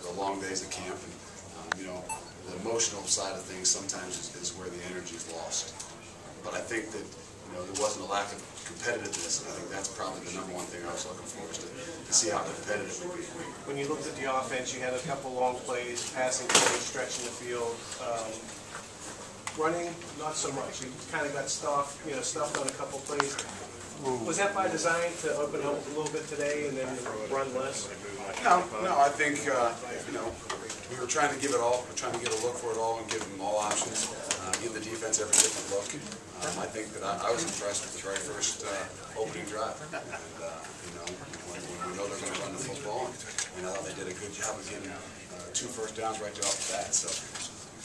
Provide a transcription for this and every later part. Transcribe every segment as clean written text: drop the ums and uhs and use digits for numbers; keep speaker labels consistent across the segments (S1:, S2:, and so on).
S1: the long days of camp, and you know, the emotional side of things sometimes is where the energy is lost. But I think that, you know, there wasn't a lack of competitiveness, and I think that's probably the number one thing I was looking for, is to see how competitive we be.
S2: When you looked at the offense, you had a couple long plays, passing plays, stretching the field. Running, not so much. You kind of got stuffed on a couple plays. Was that by design to open up a little bit today and then run less?
S1: No. I think you know, we were trying to give it all. We're trying to get a look for it all and give them all options. Give the defense every different look. I think that I was impressed with the very first opening drive. And you know, when we know they're going to run the football, and you know, they did a good job of getting 2 first downs right off the bat. So.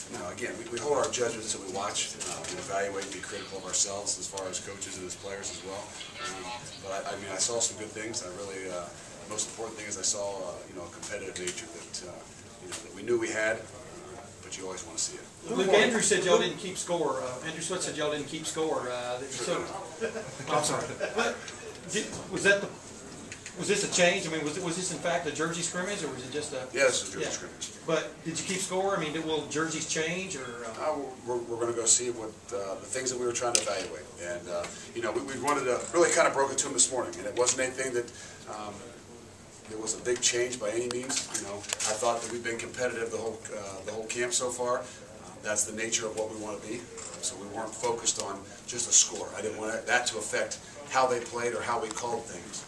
S1: You know, again, we hold our judgments that we watch, and evaluate and be critical of ourselves as far as coaches and as players as well. But I mean, I saw some good things. I really, most important thing is I saw, you know, a competitive nature that, you know, that we knew we had, but you always want to see it.
S3: Luke, Andrew said y'all didn't keep score. Andrew Swift said y'all didn't keep score. So, I'm sorry. Was this a change? I mean, was this in fact a jersey scrimmage, or was it just a?
S1: Yeah, this is a jersey scrimmage.
S3: But did you keep score? I mean, will jerseys change, or?
S1: We're going to go see what the things that we were trying to evaluate, and you know, we wanted to really kind of broke it to them this morning, and it wasn't anything that it was a big change by any means. You know, I thought that we've been competitive the whole camp so far. That's the nature of what we want to be. So we weren't focused on just a score. I didn't want that to affect how they played or how we called things.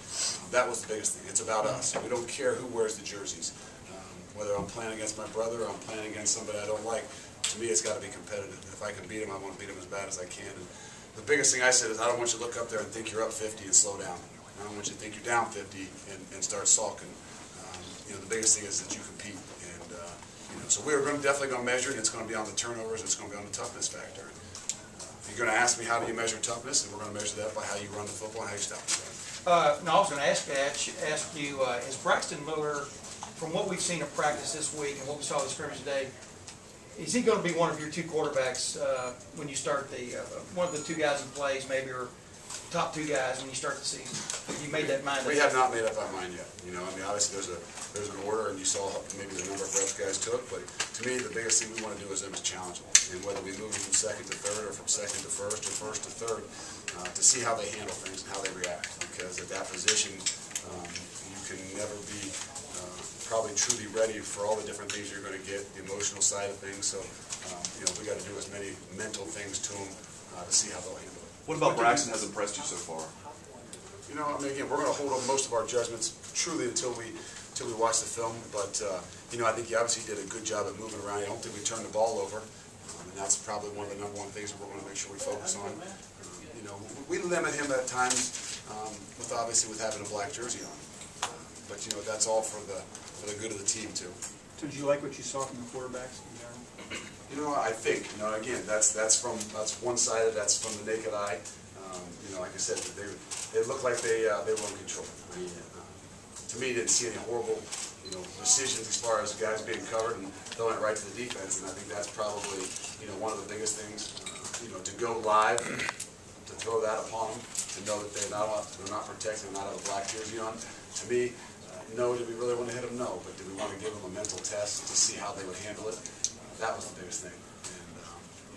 S1: That was the biggest thing. It's about us. We don't care who wears the jerseys. Whether I'm playing against my brother or I'm playing against somebody I don't like, to me it's got to be competitive. If I can beat him, I want to beat him as bad as I can. And the biggest thing I said is I don't want you to look up there and think you're up 50 and slow down. I don't want you to think you're down 50 and start sulking. You know, the biggest thing is that you compete. And you know, so we're definitely going to measure it. It's going to be on the turnovers. It's going to be on the toughness factor. If you're going to ask me how do you measure toughness, and we're going to measure that by how you run the football and how you stop the run.
S3: No, I was going to ask you, is Braxton Miller, from what we've seen of practice this week and what we saw in the scrimmage today, is he going to be one of your 2 quarterbacks when you start one of the 2 guys who plays, maybe, or top 2 guys when you start the season? You made that mind up?
S1: We have not made up our mind yet. You know, I mean, obviously there's an order, and you saw maybe the number of reps guys took, but to me, the biggest thing we want to do is them to challenge them. And whether we move them from 2nd to 3rd or from 2nd to 1st or 1st to 3rd, to see how they handle things and how they react. Because at that position, you can never be probably truly ready for all the different things you're going to get, the emotional side of things. So, you know, we got to do as many mental things to them to see how they'll handle it.
S4: What about Braxton has impressed you so far?
S1: You know, I mean, again, we're going to hold up most of our judgments truly until we watch the film. But you know, I think he obviously did a good job at moving around. I don't think we turned the ball over, and that's probably one of the #1 things that we're going to make sure we focus on. You know, we limit him at times with having a black jersey on. But you know, that's all for the good of the team too.
S5: Did you like what you saw from the quarterbacks in general?
S1: You know, I think, you know, again, that's one sided. That's from the naked eye. You know, like I said, they look like they were in control. I mean, to me, didn't see any horrible, you know, decisions as far as guys being covered and throwing it right to the defense. And I think that's probably, you know, one of the biggest things. You know, to go live, to throw that upon them, to know that they're not protected, not have a black jersey on. To me, no, did we really want to hit them? No, but did we want to give them a mental test to see how they would handle it? That was the biggest thing.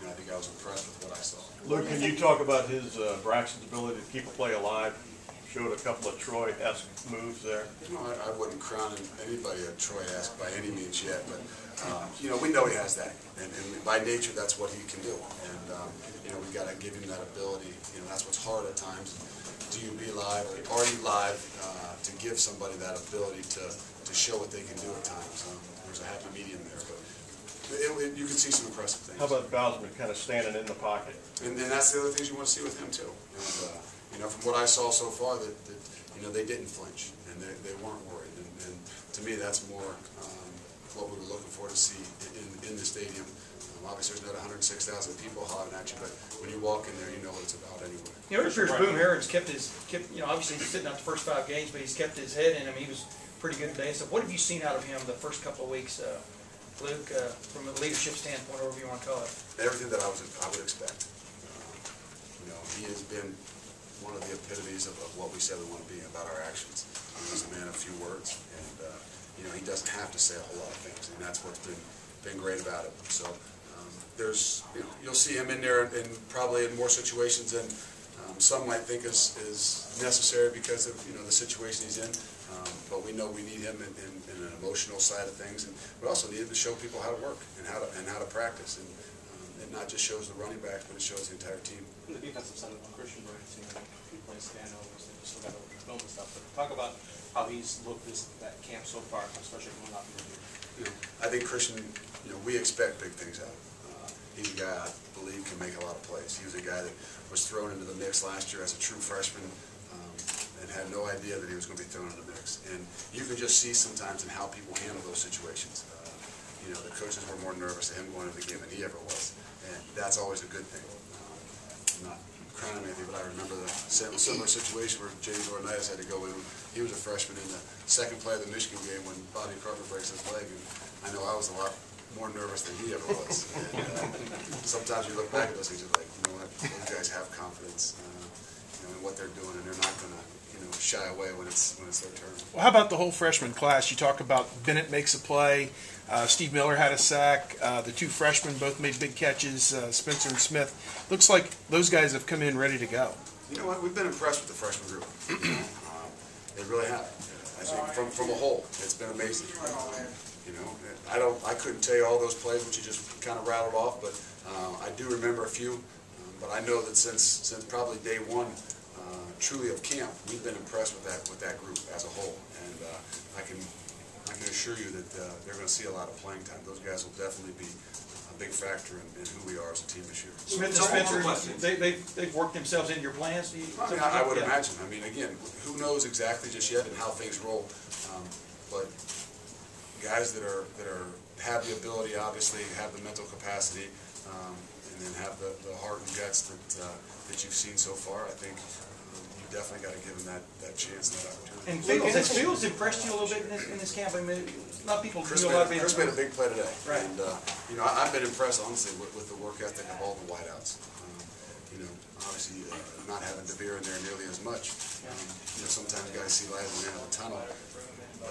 S1: And I think I was impressed with what I saw.
S6: Luke, can you talk about his Braxton's ability to keep a play alive? Showed a couple of Troy-esque moves there.
S1: You know, I wouldn't crown anybody a Troy-esque by any means yet, but you know, we know he has that, and by nature that's what he can do. And you know, we've got to give him that ability. You know, that's what's hard at times. Do you be live? Are you live to give somebody that ability to show what they can do at times? There's a happy medium there, but. You can see some impressive things.
S6: How about Bowsman kind of standing in the pocket?
S1: And that's the other things you want to see with him too. And you know, from what I saw so far, that you know, they didn't flinch and they weren't worried. And to me, that's more what we were looking for to see in the stadium. Obviously, there's not 106,000 people hollering at you, but when you walk in there, you know what it's about anyway.
S3: You know, it appears Boone Herron's kept you know, obviously he's sitting out the first 5 games, but he's kept his head in him. He was pretty good today. So, what have you seen out of him the first couple of weeks? Luke, from a leadership standpoint, or whatever you want to call it.
S1: Everything that I would expect. You know, he has been one of the epitomes of what we said we want to be about our actions. He's a man of few words, and you know, he doesn't have to say a whole lot of things, and that's what's been great about it. So there's, you know, you'll see him in there and probably in more situations than some might think is necessary because of, you know, the situation he's in. But we know we need him in an emotional side of things, and we also need him to show people how to work and how to practice. And it not just shows the running backs, but it shows the entire team.
S7: On the defensive side of Christian, where he plays standovers and just got over film and stuff. But talk about how he's looked that camp so far, especially coming out here.
S1: You know, I think Christian, you know, we expect big things out of him. He's a guy I believe can make a lot of plays. He was a guy that was thrown into the mix last year as a true freshman and had no idea that he was going to be thrown in the mix. And you can just see sometimes in how people handle those situations. You know, the coaches were more nervous of him going into the game than he ever was. And that's always a good thing. I'm not crying or anything, but I remember the similar situation where James Ornitis had to go in. He was a freshman in the second play of the Michigan game when Bobby Carter breaks his leg. And I know I was a lot more nervous than he ever was. And sometimes you look back at those things and you're like, you know what, those guys have confidence you know, in what they're doing, and they're not going to, you know, shy away when it's their turn.
S8: Well, how about the whole freshman class? You talk about Bennett makes a play, Steve Miller had a sack, the two freshmen both made big catches, Spencer and Smith. Looks like those guys have come in ready to go.
S1: You know what, we've been impressed with the freshman group. They really have. I think from a whole, it's been amazing. You know, I couldn't tell you all those plays which you just kind of rattled off, but I do remember a few. But I know that since probably day one, truly of camp, we've been impressed with that group as a whole, and I can assure you that they're going to see a lot of playing time. Those guys will definitely be a big factor in who we are as a team this year.
S3: Smith and Spencer, they've worked themselves into your plans?
S1: I would imagine. I mean, again, who knows exactly just yet and how things roll, but guys that have the ability, obviously, have the mental capacity, and then have the heart and guts that you've seen so far. I think you definitely got to give them that chance and that opportunity.
S3: And has Fields impressed you a little bit in this camp? I mean, a lot of people
S1: Chris
S3: do a lot of
S1: Chris made a big play today,
S3: right.
S1: And you know, I've been impressed honestly with the work ethic of all the wideouts. You know, obviously not having DeVere in there nearly as much. You know, sometimes guys see light at the end of the tunnel.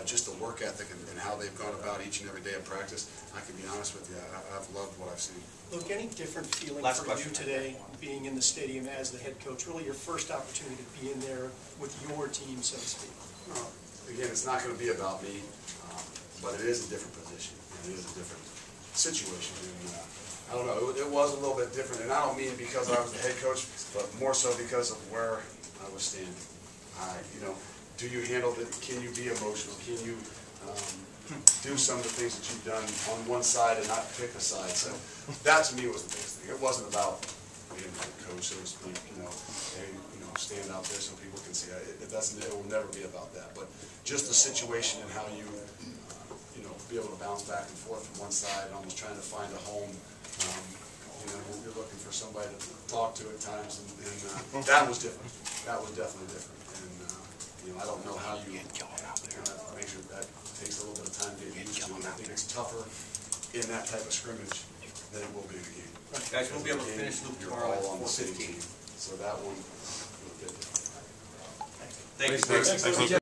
S1: Just the work ethic and how they've gone about each and every day of practice, I can be honest with you, I've loved what I've seen.
S5: Luke, any different feeling
S7: Last
S5: for
S7: question.
S5: you today, being in the stadium as the head coach? Really your first opportunity to be in there with your team, so to speak.
S1: Well, again, it's not going to be about me, but it is a different position. It is a different situation. And, I don't know, it was a little bit different, and I don't mean because I was the head coach, but more so because of where I was standing. You know, do you handle it? Can you be emotional? Can you do some of the things that you've done on one side and not pick a side? So that to me was the biggest thing. It wasn't about being a coach, so to speak. You know, hey, you know, stand out there so people can see. It will never be about that. But just the situation and how you, you know, be able to bounce back and forth from one side and almost trying to find a home. You know, you're looking for somebody to talk to at times, and that was different. That was definitely different. And you know, I don't know how you make sure that takes a little bit of time to get used to. And I think it's tougher in that type of scrimmage than it will be in a game.
S7: Guys, we'll be able to finish Luke
S1: You're
S7: tomorrow
S1: all on
S7: at
S1: the same
S7: 4:15.
S1: team, so that one will get different.
S7: Thank you.
S4: Thanks.